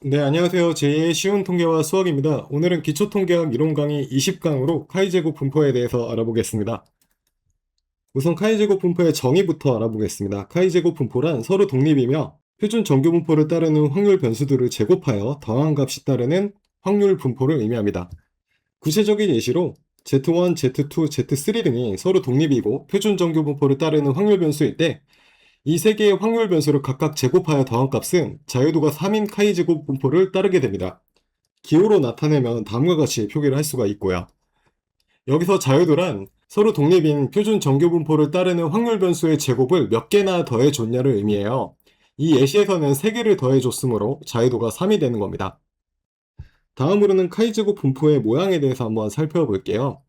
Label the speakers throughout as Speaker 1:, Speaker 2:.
Speaker 1: 네, 안녕하세요. 제2의 쉬운 통계와 수학입니다. 오늘은 기초통계학 이론 강의 20강으로 카이제곱 분포에 대해서 알아보겠습니다. 우선 카이제곱 분포의 정의부터 알아보겠습니다. 카이제곱 분포란 서로 독립이며 표준 정규 분포를 따르는 확률 변수들을 제곱하여 더한 값이 따르는 확률 분포를 의미합니다. 구체적인 예시로 Z1, Z2, Z3 등이 서로 독립이고 표준 정규 분포를 따르는 확률 변수일 때 이 세 개의 확률 변수를 각각 제곱하여 더한 값은 자유도가 3인 카이제곱 분포를 따르게 됩니다. 기호로 나타내면 다음과 같이 표기를 할 수가 있고요. 여기서 자유도란 서로 독립인 표준 정규 분포를 따르는 확률 변수의 제곱을 몇 개나 더해 줬냐를 의미해요. 이 예시에서는 3개를 더해 줬으므로 자유도가 3이 되는 겁니다. 다음으로는 카이제곱 분포의 모양에 대해서 한번 살펴볼게요.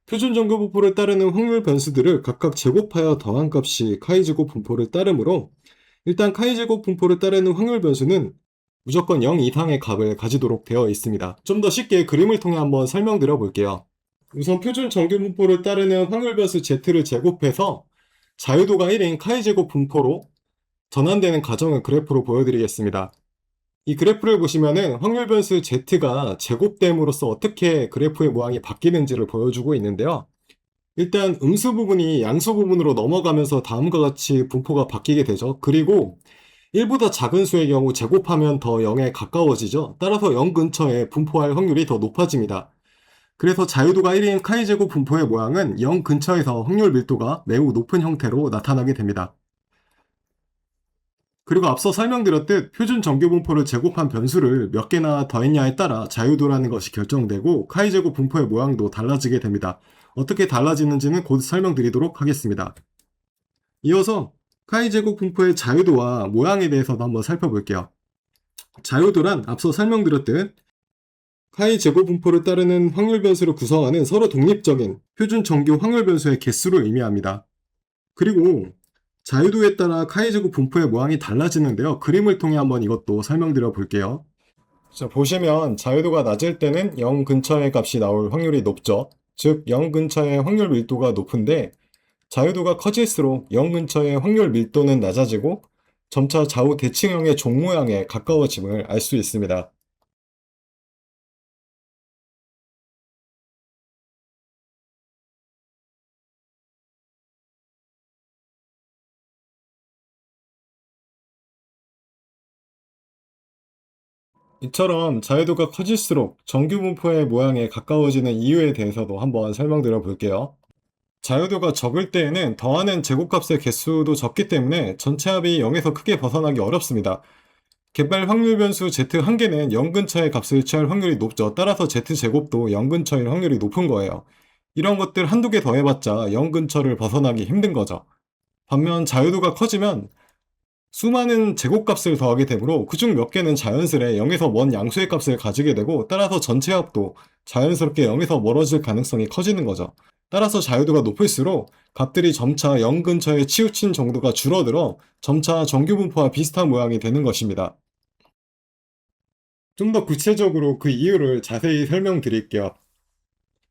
Speaker 1: 표준 정규 분포를 따르는 확률 변수들을 각각 제곱하여 더한 값이 카이제곱 분포를 따르므로 일단 카이제곱 분포를 따르는 확률 변수는 무조건 0 이상의 값을 가지도록 되어 있습니다. 좀 더 쉽게 그림을 통해 한번 설명드려 볼게요. 우선 표준 정규 분포를 따르는 확률 변수 z를 제곱해서 자유도가 1인 카이제곱 분포로 전환되는 과정을 그래프로 보여드리겠습니다. 이 그래프를 보시면은 확률 변수 z가 제곱됨으로써 어떻게 그래프의 모양이 바뀌는지를 보여주고 있는데요. 일단 음수 부분이 양수 부분으로 넘어가면서 다음과 같이 분포가 바뀌게 되죠. 그리고 1보다 작은 수의 경우 제곱하면 더 0에 가까워지죠. 따라서 0 근처에 분포할 확률이 더 높아집니다. 그래서 자유도가 1인 카이제곱 분포의 모양은 0 근처에서 확률 밀도가 매우 높은 형태로 나타나게 됩니다. 그리고 앞서 설명드렸듯 표준 정규 분포를 제곱한 변수를 몇 개나 더했냐에 따라 자유도라는 것이 결정되고 카이제곱 분포의 모양도 달라지게 됩니다. 어떻게 달라지는지는 곧 설명드리도록 하겠습니다. 이어서 카이제곱 분포의 자유도와 모양에 대해서도 한번 살펴볼게요. 자유도란 앞서 설명드렸듯 카이제곱 분포를 따르는 확률 변수를 구성하는 서로 독립적인 표준 정규 확률 변수의 개수를 의미합니다. 그리고 자유도에 따라 카이제곱 분포의 모양이 달라지는데요. 그림을 통해 한번 이것도 설명드려 볼게요. 자, 보시면 자유도가 낮을 때는 0 근처의 값이 나올 확률이 높죠. 즉 0 근처의 확률 밀도가 높은데 자유도가 커질수록 0 근처의 확률 밀도는 낮아지고 점차 좌우 대칭형의 종 모양에 가까워짐을 알 수 있습니다. 이처럼 자유도가 커질수록 정규 분포의 모양에 가까워지는 이유에 대해서도 한번 설명드려 볼게요. 자유도가 적을 때에는 더하는 제곱값의 개수도 적기 때문에 전체 합이 0에서 크게 벗어나기 어렵습니다. 개발 확률 변수 z1개는 0 근처의 값을 취할 확률이 높죠. 따라서 z제곱도 0 근처일 확률이 높은 거예요. 이런 것들 한두 개 더해봤자 0 근처를 벗어나기 힘든 거죠. 반면 자유도가 커지면 수많은 제곱값을 더하게 되므로 그중 몇 개는 자연스레 0에서 먼 양수의 값을 가지게 되고 따라서 전체 합도 자연스럽게 0에서 멀어질 가능성이 커지는 거죠. 따라서 자유도가 높을수록 값들이 점차 0 근처에 치우친 정도가 줄어들어 점차 정규 분포와 비슷한 모양이 되는 것입니다. 좀 더 구체적으로 그 이유를 자세히 설명드릴게요.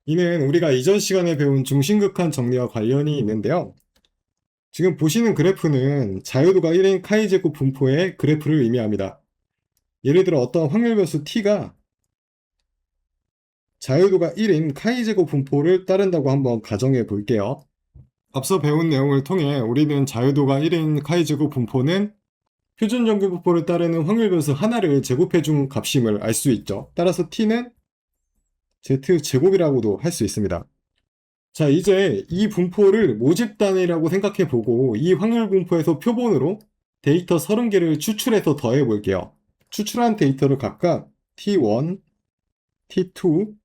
Speaker 1: 이는 우리가 이전 시간에 배운 중심극한 정리와 관련이 있는데요. 지금 보시는 그래프는 자유도가 1인 카이제곱 분포의 그래프를 의미합니다. 예를 들어 어떤 확률 변수 t가 자유도가 1인 카이제곱 분포를 따른다고 한번 가정해 볼게요. 앞서 배운 내용을 통해 우리는 자유도가 1인 카이제곱 분포는 표준 정규 분포를 따르는 확률 변수 하나를 제곱해 준 값임을 알 수 있죠. 따라서 t는 z제곱이라고도 할 수 있습니다. 자, 이제 이 분포를 모집 단위라고 생각해 보고 이 확률 분포에서 표본으로 데이터 30개를 추출해서 더해 볼게요. 추출한 데이터를 각각 T1, T2,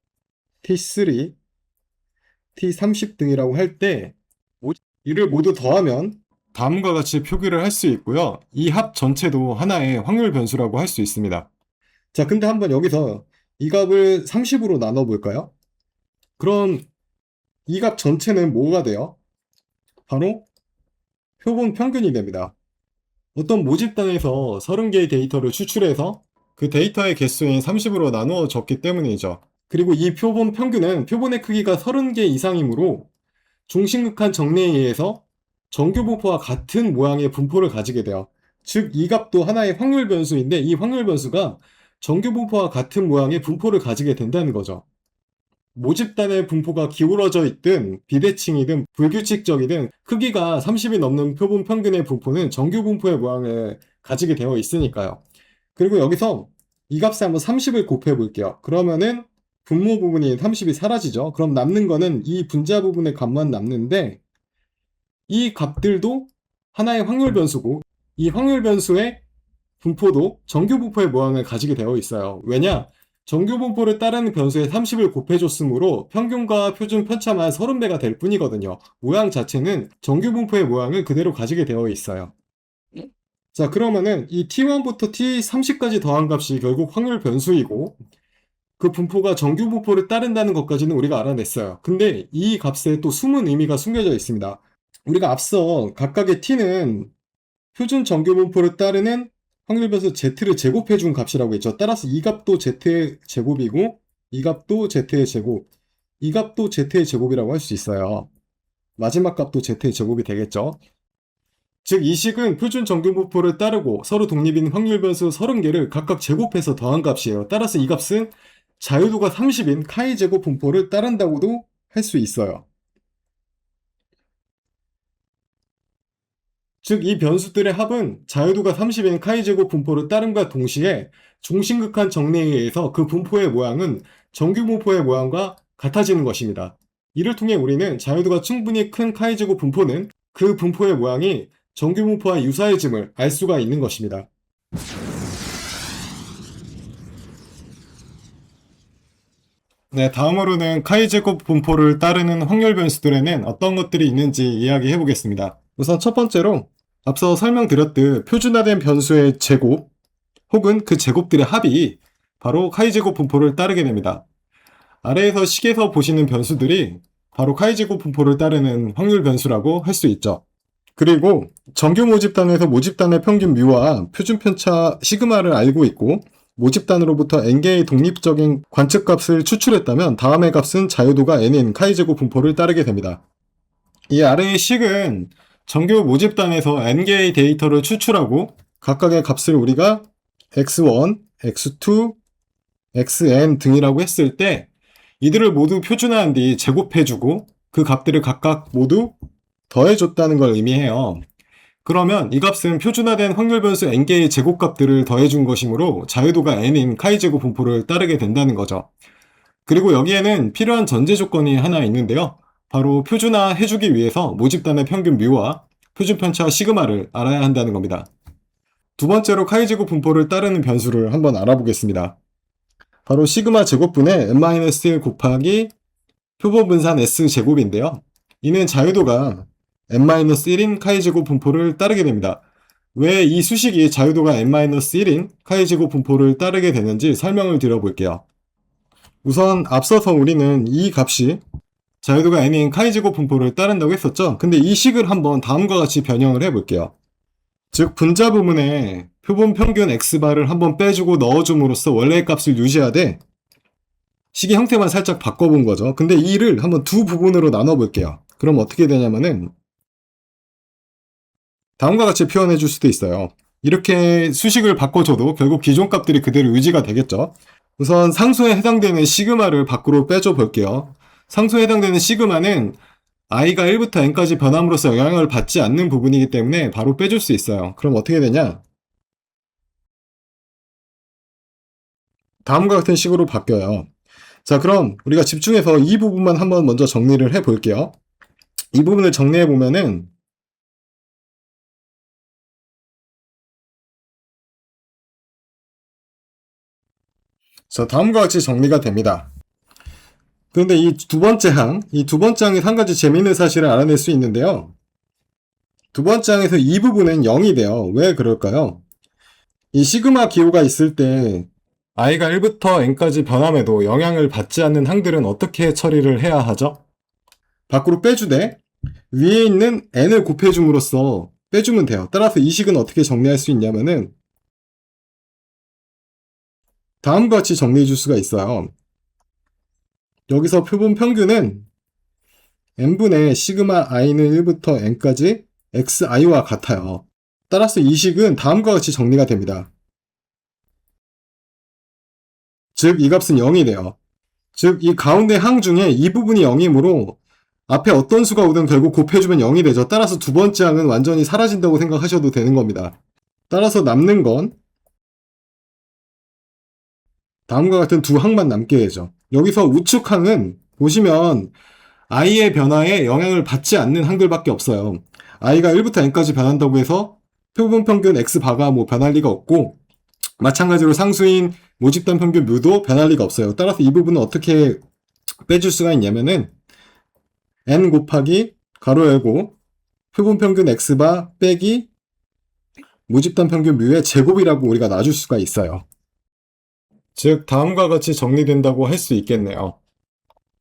Speaker 1: T3, T30 등이라고 할 때 이를 모두 더하면 다음과 같이 표기를 할 수 있고요. 이 합 전체도 하나의 확률 변수라고 할 수 있습니다. 자, 근데 한번 여기서 이 값을 30으로 나눠 볼까요? 그럼 이 값 전체는 뭐가 돼요? 바로 표본 평균이 됩니다. 어떤 모집단에서 30개의 데이터를 추출해서 그 데이터의 개수인 30으로 나누어 줬기 때문이죠. 그리고 이 표본 평균은 표본의 크기가 30개 이상이므로 중심극한 정리에 의해서 정규 분포와 같은 모양의 분포를 가지게 돼요. 즉, 이 값도 하나의 확률 변수인데 이 확률 변수가 정규 분포와 같은 모양의 분포를 가지게 된다는 거죠. 모집단의 분포가 기울어져 있든 비대칭이든 불규칙적이든 크기가 30이 넘는 표본 평균의 분포는 정규 분포의 모양을 가지게 되어 있으니까요. 그리고 여기서 이 값에 한번 30을 곱해 볼게요. 그러면은 분모 부분이 30이 사라지죠. 그럼 남는 거는 이 분자 부분의 값만 남는데 이 값들도 하나의 확률 변수고 이 확률 변수의 분포도 정규 분포의 모양을 가지게 되어 있어요. 왜냐? 정규 분포를 따르는 변수에 30을 곱해줬으므로 평균과 표준 편차만 30배가 될 뿐이거든요. 모양 자체는 정규 분포의 모양을 그대로 가지게 되어 있어요. 자, 그러면은 이 t1부터 t30까지 더한 값이 결국 확률 변수이고 그 분포가 정규 분포를 따른다는 것까지는 우리가 알아냈어요. 근데 이 값에 또 숨은 의미가 숨겨져 있습니다. 우리가 앞서 각각의 t는 표준 정규 분포를 따르는 확률 변수 z를 제곱해 준 값이라고 했죠. 따라서 이 값도 z의 제곱이고 이 값도 z의 제곱, 이 값도 z의 제곱이라고 할 수 있어요. 마지막 값도 z의 제곱이 되겠죠. 즉 이 식은 표준 정규 분포를 따르고 서로 독립인 확률 변수 30개를 각각 제곱해서 더한 값이에요. 따라서 이 값은 자유도가 30인 카이 제곱 분포를 따른다고도 할 수 있어요. 즉, 이 변수들의 합은 자유도가 30인 카이 제곱 분포를 따름과 동시에 종신극한 정리에 의해서 그 분포의 모양은 정규 분포의 모양과 같아지는 것입니다. 이를 통해 우리는 자유도가 충분히 큰 카이 제곱 분포는 그 분포의 모양이 정규 분포와 유사해짐을 알 수가 있는 것입니다. 네, 다음으로는 카이 제곱 분포를 따르는 확률 변수들에는 어떤 것들이 있는지 이야기해 보겠습니다. 우선 첫 번째로 앞서 설명드렸듯 표준화된 변수의 제곱 혹은 그 제곱들의 합이 바로 카이 제곱 분포를 따르게 됩니다. 아래에서 식에서 보시는 변수들이 바로 카이 제곱 분포를 따르는 확률 변수라고 할 수 있죠. 그리고 정규 모집단에서 모집단의 평균 뮤와 표준 편차 시그마를 알고 있고 모집단으로부터 n개의 독립적인 관측값을 추출했다면 다음의 값은 자유도가 n인 카이 제곱 분포를 따르게 됩니다. 이 아래의 식은 정규 모집단에서 n개의 데이터를 추출하고 각각의 값을 우리가 x1, x2, xn 등이라고 했을 때 이들을 모두 표준화한 뒤 제곱해주고 그 값들을 각각 모두 더해줬다는 걸 의미해요. 그러면 이 값은 표준화된 확률 변수 n개의 제곱값들을 더해준 것이므로 자유도가 n인 카이 제곱 분포를 따르게 된다는 거죠. 그리고 여기에는 필요한 전제 조건이 하나 있는데요. 바로 표준화 해주기 위해서 모집단의 평균 뮤와 표준 편차 시그마를 알아야 한다는 겁니다. 두 번째로 카이 제곱 분포를 따르는 변수를 한번 알아보겠습니다. 바로 시그마 제곱분의 n-1 곱하기 표본 분산 s 제곱인데요. 이는 자유도가 n-1인 카이 제곱 분포를 따르게 됩니다. 왜 이 수식이 자유도가 n-1인 카이 제곱 분포를 따르게 되는지 설명을 드려볼게요. 우선 앞서서 우리는 이 값이 자유도가 n인 카이 제곱 분포를 따른다고 했었죠. 근데 이 식을 한번 다음과 같이 변형을 해볼게요. 즉 분자 부분에 표본 평균 x바를 한번 빼주고 넣어줌으로써 원래의 값을 유지하되 식의 형태만 살짝 바꿔본 거죠. 근데 이를 한번 두 부분으로 나눠볼게요. 그럼 어떻게 되냐면은 다음과 같이 표현해 줄 수도 있어요. 이렇게 수식을 바꿔줘도 결국 기존 값들이 그대로 유지가 되겠죠. 우선 상수에 해당되는 시그마를 밖으로 빼줘 볼게요. 상수에 해당되는 시그마는 i가 1부터 n까지 변함으로써 영향을 받지 않는 부분이기 때문에 바로 빼줄 수 있어요. 그럼 어떻게 되냐? 다음과 같은 식으로 바뀌어요. 자, 그럼 우리가 집중해서 이 부분만 한번 먼저 정리를 해 볼게요. 이 부분을 정리해 보면은 자, 다음과 같이 정리가 됩니다. 그런데 이 두 번째 항, 이 두 번째 항에서 한 가지 재미있는 사실을 알아낼 수 있는데요. 두 번째 항에서 이 부분은 0이 돼요. 왜 그럴까요? 이 시그마 기호가 있을 때 i가 1부터 n까지 변함에도 영향을 받지 않는 항들은 어떻게 처리를 해야 하죠? 밖으로 빼주되 위에 있는 n을 곱해줌으로써 빼주면 돼요. 따라서 이 식은 어떻게 정리할 수 있냐면은 다음과 같이 정리해 줄 수가 있어요. 여기서 표본 평균은 n분의 시그마 i는 1부터 n까지 xi와 같아요. 따라서 이 식은 다음과 같이 정리가 됩니다. 즉 이 값은 0이 돼요. 즉 이 가운데 항 중에 이 부분이 0이므로 앞에 어떤 수가 오든 결국 곱해주면 0이 되죠. 따라서 두 번째 항은 완전히 사라진다고 생각하셔도 되는 겁니다. 따라서 남는 건 다음과 같은 두 항만 남게 되죠. 여기서 우측항은 보시면 i의 변화에 영향을 받지 않는 항들밖에 없어요. i가 1부터 n까지 변한다고 해서 표본 평균 x바가 뭐 변할 리가 없고, 마찬가지로 상수인 모집단 평균 뮤도 변할 리가 없어요. 따라서 이 부분은 어떻게 빼줄 수가 있냐면은 n 곱하기 가로 열고 표본 평균 x바 빼기 모집단 평균 뮤의 제곱이라고 우리가 놔줄 수가 있어요. 즉 다음과 같이 정리된다고 할 수 있겠네요.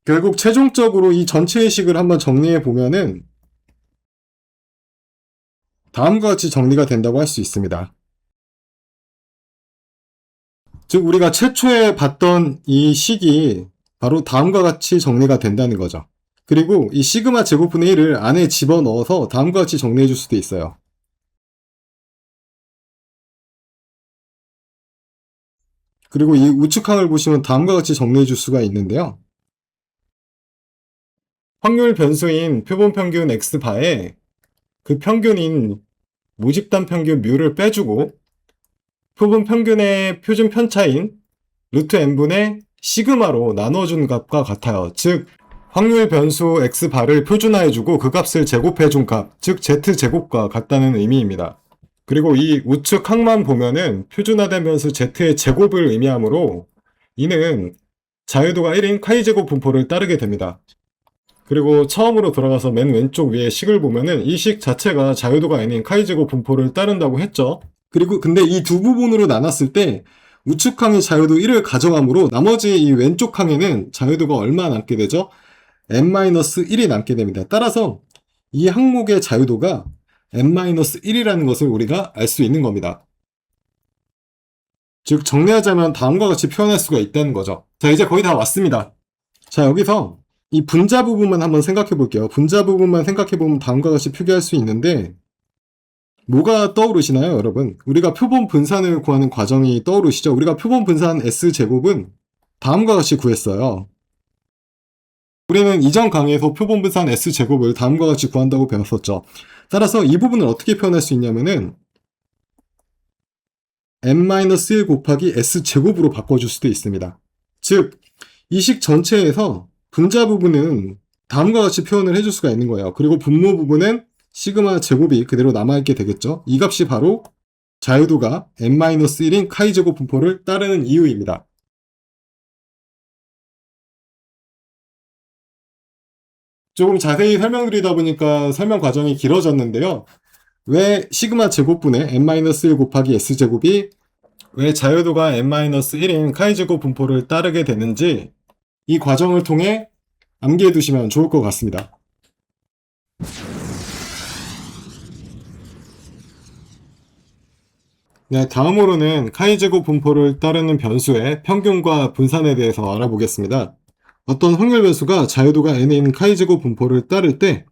Speaker 1: 결국 최종적으로 이 전체의 식을 한번 정리해 보면은 다음과 같이 정리가 된다고 할 수 있습니다. 즉 우리가 최초에 봤던 이 식이 바로 다음과 같이 정리가 된다는 거죠. 그리고 이 시그마 제곱분의 1을 안에 집어넣어서 다음과 같이 정리해 줄 수도 있어요. 그리고 이 우측항을 보시면 다음과 같이 정리해 줄 수가 있는데요. 확률 변수인 표본 평균 x바에 그 평균인 모집단 평균 뮤를 빼주고 표본 평균의 표준 편차인 루트 n분의 시그마로 나눠준 값과 같아요. 즉 확률 변수 x바를 표준화해주고 그 값을 제곱해준 값, 즉 z제곱과 같다는 의미입니다. 그리고 이 우측 항만 보면은 표준화된 변수 z의 제곱을 의미하므로 이는 자유도가 1인 카이제곱 분포를 따르게 됩니다. 그리고 처음으로 들어가서 맨 왼쪽 위에 식을 보면은 이 식 자체가 자유도가 n인 카이제곱 분포를 따른다고 했죠. 그리고 근데 이 두 부분으로 나눴을 때 우측항의 자유도 1을 가정하므로 나머지 이 왼쪽 항에는 자유도가 얼마 남게 되죠? n-1이 남게 됩니다. 따라서 이 항목의 자유도가 n-1이라는 것을 우리가 알 수 있는 겁니다. 즉 정리하자면 다음과 같이 표현할 수가 있다는 거죠. 자, 이제 거의 다 왔습니다. 자, 여기서 이 분자 부분만 한번 생각해 볼게요. 분자 부분만 생각해 보면 다음과 같이 표기할 수 있는데 뭐가 떠오르시나요, 여러분? 우리가 표본 분산을 구하는 과정이 떠오르시죠? 우리가 표본 분산 S제곱은 다음과 같이 구했어요. 우리는 이전 강의에서 표본 분산 S제곱을 다음과 같이 구한다고 배웠었죠. 따라서 이 부분을 어떻게 표현할 수 있냐면은 n-1 곱하기 S제곱으로 바꿔줄 수도 있습니다. 즉, 이 식 전체에서 분자 부분은 다음과 같이 표현을 해줄 수가 있는 거예요. 그리고 분모 부분은 시그마 제곱이 그대로 남아있게 되겠죠. 이 값이 바로 자유도가 n-1인 카이제곱 분포를 따르는 이유입니다. 조금 자세히 설명드리다 보니까 설명 과정이 길어졌는데요. 왜 시그마 제곱분의 n-1 곱하기 s제곱이 왜 자유도가 n-1인 카이제곱 분포를 따르게 되는지 이 과정을 통해 암기해 두시면 좋을 것 같습니다. 네, 다음으로는 카이제곱 분포를 따르는 변수의 평균과 분산에 대해서 알아보겠습니다. 어떤 확률 변수가 자유도가 n인 카이제곱 분포를 따를 때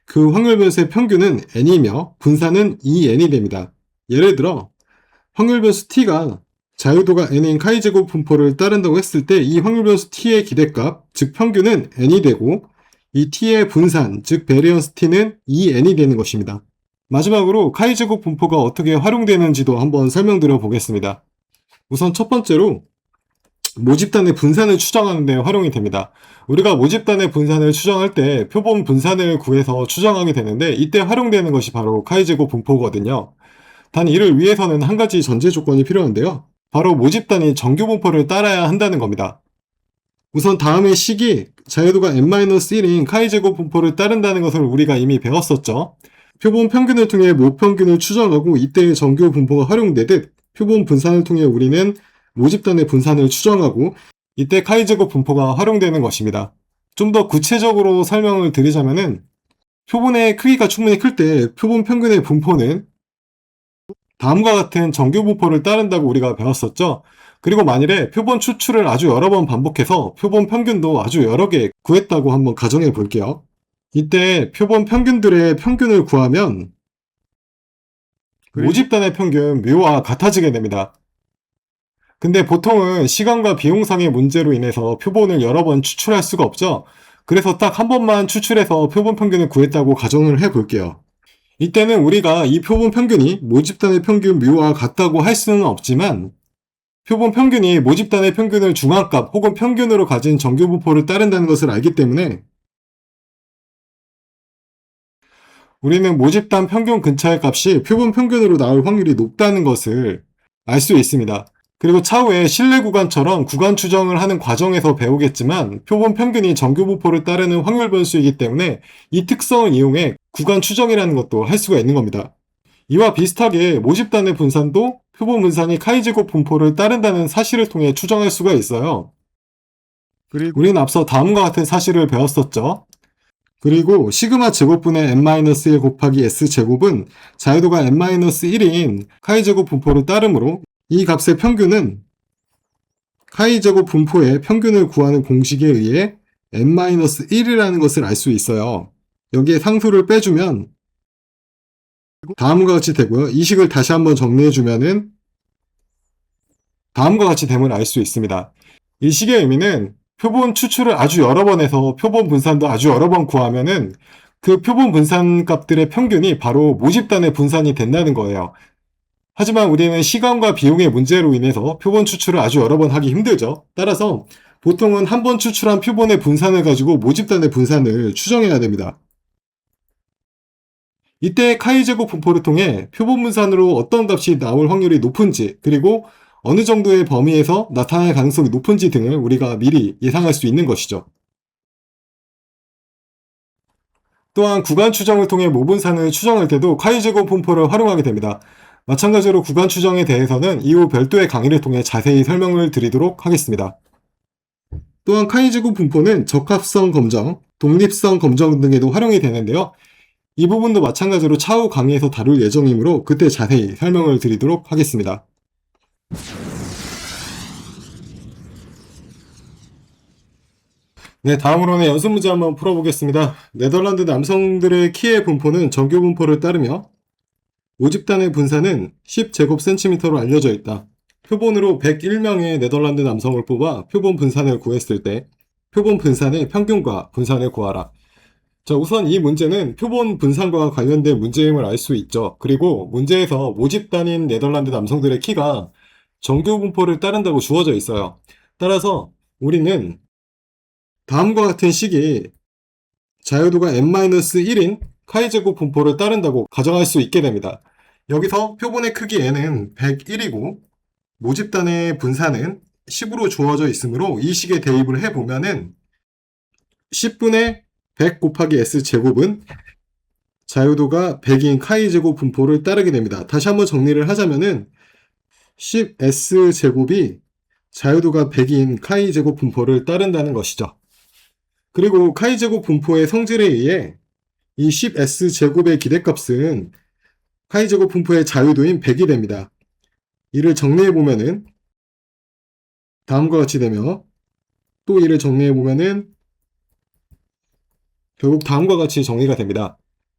Speaker 1: 그 확률 변수의 평균은 n이며 분산은 2n이 됩니다. 예를 들어 확률 변수 t가 자유도가 n인 카이제곱 분포를 따른다고 했을 때 이 확률 변수 t의 기대값, 즉 평균은 n이 되고 이 t의 분산, 즉 베리언스 t는 2n이 되는 것입니다. 마지막으로 카이제곱 분포가 어떻게 활용되는지도 한번 설명드려 보겠습니다. 우선 첫 번째로 모집단의 분산을 추정하는 데 활용이 됩니다. 우리가 모집단의 분산을 추정할 때 표본 분산을 구해서 추정하게 되는데 이때 활용되는 것이 바로 카이제곱 분포거든요. 단 이를 위해서는 한 가지 전제 조건이 필요한데요. 바로 모집단이 정규 분포를 따라야 한다는 겁니다. 우선 다음의 식이 자유도가 n-1인 카이제곱 분포를 따른다는 것을 우리가 이미 배웠었죠. 표본 평균을 통해 모평균을 추정하고 이때의 정규 분포가 활용되듯 표본 분산을 통해 우리는 모집단의 분산을 추정하고 이때 카이제곱 분포가 활용되는 것입니다. 좀 더 구체적으로 설명을 드리자면은 표본의 크기가 충분히 클 때 표본 평균의 분포는 다음과 같은 정규 분포를 따른다고 우리가 배웠었죠. 그리고 만일에 표본 추출을 아주 여러 번 반복해서 표본 평균도 아주 여러 개 구했다고 한번 가정해 볼게요. 이때 표본 평균들의 평균을 구하면 모집단의 평균 뮤와 같아지게 됩니다. 근데 보통은 시간과 비용상의 문제로 인해서 표본을 여러 번 추출할 수가 없죠. 그래서 딱 한 번만 추출해서 표본 평균을 구했다고 가정을 해 볼게요. 이때는 우리가 이 표본 평균이 모집단의 평균 뮤와 같다고 할 수는 없지만 표본 평균이 모집단의 평균을 중앙값 혹은 평균으로 가진 정규 분포를 따른다는 것을 알기 때문에 우리는 모집단 평균 근처의 값이 표본 평균으로 나올 확률이 높다는 것을 알 수 있습니다. 그리고 차후에 실내 구간처럼 구간 추정을 하는 과정에서 배우겠지만 표본 평균이 정규 분포를 따르는 확률 변수이기 때문에 이 특성을 이용해 구간 추정이라는 것도 할 수가 있는 겁니다. 이와 비슷하게 모집단의 분산도 표본 분산이 카이제곱 분포를 따른다는 사실을 통해 추정할 수가 있어요. 그리고 우리는 앞서 다음과 같은 사실을 배웠었죠. 그리고 시그마 제곱분의 n-1 곱하기 s 제곱은 자유도가 n-1인 카이 제곱 분포를 따르므로 이 값의 평균은 카이 제곱 분포의 평균을 구하는 공식에 의해 n-1이라는 것을 알 수 있어요. 여기에 상수를 빼주면 다음과 같이 되고요. 이 식을 다시 한번 정리해주면은 다음과 같이 됨을 알 수 있습니다. 이 식의 의미는 표본 추출을 아주 여러 번 해서 표본 분산도 아주 여러 번 구하면은 그 표본 분산 값들의 평균이 바로 모집단의 분산이 된다는 거예요. 하지만 우리는 시간과 비용의 문제로 인해서 표본 추출을 아주 여러 번 하기 힘들죠. 따라서 보통은 한 번 추출한 표본의 분산을 가지고 모집단의 분산을 추정해야 됩니다. 이때 카이 제곱 분포를 통해 표본 분산으로 어떤 값이 나올 확률이 높은지 그리고 어느 정도의 범위에서 나타날 가능성이 높은지 등을 우리가 미리 예상할 수 있는 것이죠. 또한 구간 추정을 통해 모분산을 추정할 때도 카이 제곱 분포를 활용하게 됩니다. 마찬가지로 구간 추정에 대해서는 이후 별도의 강의를 통해 자세히 설명을 드리도록 하겠습니다. 또한 카이 제곱 분포는 적합성 검정, 독립성 검정 등에도 활용이 되는데요. 이 부분도 마찬가지로 차후 강의에서 다룰 예정이므로 그때 자세히 설명을 드리도록 하겠습니다. 네, 다음으로는 연습 문제 한번 풀어보겠습니다. 네덜란드 남성들의 키의 분포는 정규 분포를 따르며 모집단의 분산은 10제곱센티미터로 알려져 있다. 표본으로 101명의 네덜란드 남성을 뽑아 표본 분산을 구했을 때 표본 분산의 평균과 분산을 구하라. 자, 우선 이 문제는 표본 분산과 관련된 문제임을 알 수 있죠. 그리고 문제에서 모집단인 네덜란드 남성들의 키가 정규 분포를 따른다고 주어져 있어요. 따라서 우리는 다음과 같은 식이 자유도가 n-1인 카이제곱 분포를 따른다고 가정할 수 있게 됩니다. 여기서 표본의 크기 n은 101이고 모집단의 분산은 10으로 주어져 있으므로 이 식에 대입을 해보면은 10분의 100 곱하기 s제곱은 자유도가 100인 카이제곱 분포를 따르게 됩니다. 다시 한번 정리를 하자면은 10s제곱이 자유도가 100인 카이제곱 분포를 따른다는 것이죠. 그리고 카이제곱 분포의 성질에 의해 이 10s제곱의 기대값은 카이제곱 분포의 자유도인 100이 됩니다. 이를 정리해보면은 다음과 같이 되며 또 이를 정리해보면은 결국 다음과 같이 정리가 됩니다.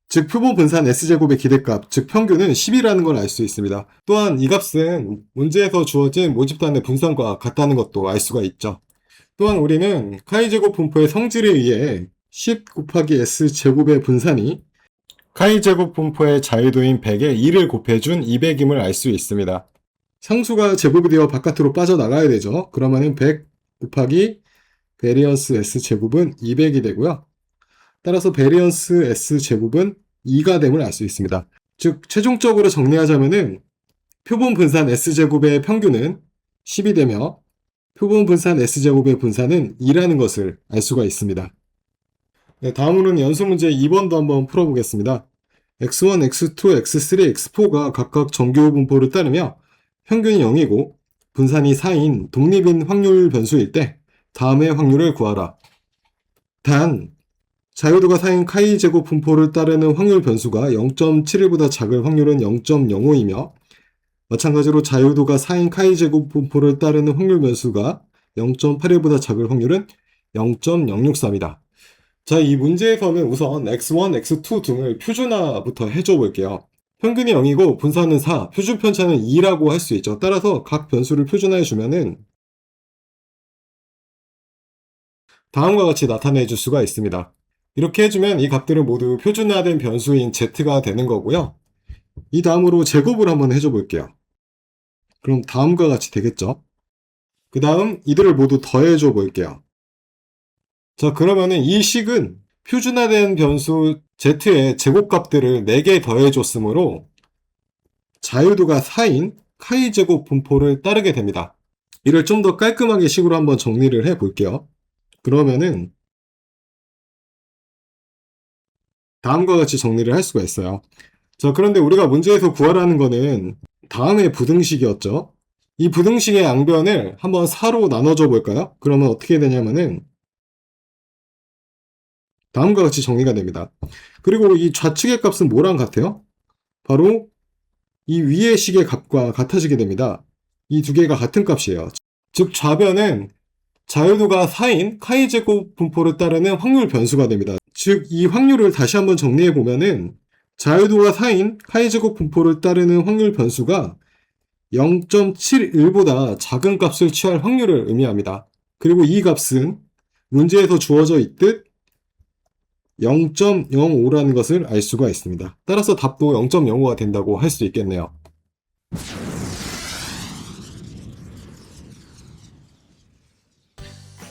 Speaker 1: 즉 표본 분산 s제곱의 기대값, 즉 평균은 10이라는 걸 알 수 있습니다. 또한 이 값은 문제에서 주어진 모집단의 분산과 같다는 것도 알 수가 있죠. 또한 우리는 카이제곱 분포의 성질에 의해 10 곱하기 s제곱의 분산이 카이제곱 분포의 자유도인 100에 2를 곱해준 200임을 알 수 있습니다. 상수가 제곱이 되어 바깥으로 빠져나가야 되죠. 그러면은 100 곱하기 베리언스 s제곱은 200이 되고요. 따라서 베리언스 s제곱은 2가 됨을 알 수 있습니다. 즉 최종적으로 정리하자면은 표본 분산 s제곱의 평균은 10이 되며 표본 분산 s제곱의 분산은 2라는 것을 알 수가 있습니다. 네, 다음으로는 연습 문제 2번도 한번 풀어보겠습니다. x1, x2, x3, x4가 각각 정규 분포를 따르며 평균이 0이고 분산이 4인 독립인 확률 변수일 때 다음의 확률을 구하라. 단 자유도가 4인 카이 제곱 분포를 따르는 확률 변수가 0.71보다 작을 확률은 0.05이며 마찬가지로 자유도가 4인 카이 제곱 분포를 따르는 확률 변수가 0.81보다 작을 확률은 0.063이다. 자, 이 문제에서는 우선 x1, x2 등을 표준화부터 해줘 볼게요. 평균이 0이고 분산은 4, 표준 편차는 2라고 할 수 있죠. 따라서 각 변수를 표준화해 주면은 다음과 같이 나타내 줄 수가 있습니다. 이렇게 해주면 이 값들은 모두 표준화된 변수인 z가 되는 거고요. 이 다음으로 제곱을 한번 해줘 볼게요. 그럼 다음과 같이 되겠죠. 그 다음 이들을 모두 더해줘 볼게요. 자, 그러면은 이 식은 표준화된 변수 z의 제곱값들을 4개 더해줬으므로 자유도가 4인 카이제곱 분포를 따르게 됩니다. 이를 좀 더 깔끔하게 식으로 한번 정리를 해 볼게요. 그러면은 다음과 같이 정리를 할 수가 있어요. 자, 그런데 우리가 문제에서 구하라는 거는 다음의 부등식이었죠. 이 부등식의 양변을 한번 4로 나눠줘 볼까요? 그러면 어떻게 되냐면은 다음과 같이 정리가 됩니다. 그리고 이 좌측의 값은 뭐랑 같아요? 바로 이 위의 식의 값과 같아지게 됩니다. 이 두 개가 같은 값이에요. 즉 좌변은 자유도가 4인 카이제곱 분포를 따르는 확률 변수가 됩니다. 즉 이 확률을 다시 한번 정리해 보면은 자유도가 4인 카이제곱 분포를 따르는 확률 변수가 0.71보다 작은 값을 취할 확률을 의미합니다. 그리고 이 값은 문제에서 주어져 있듯 0.05라는 것을 알 수가 있습니다. 따라서 답도 0.05가 된다고 할 수 있겠네요.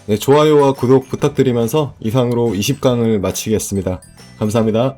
Speaker 1: 네, 좋아요와 구독 부탁드리면서 이상으로 20강을 마치겠습니다. 감사합니다.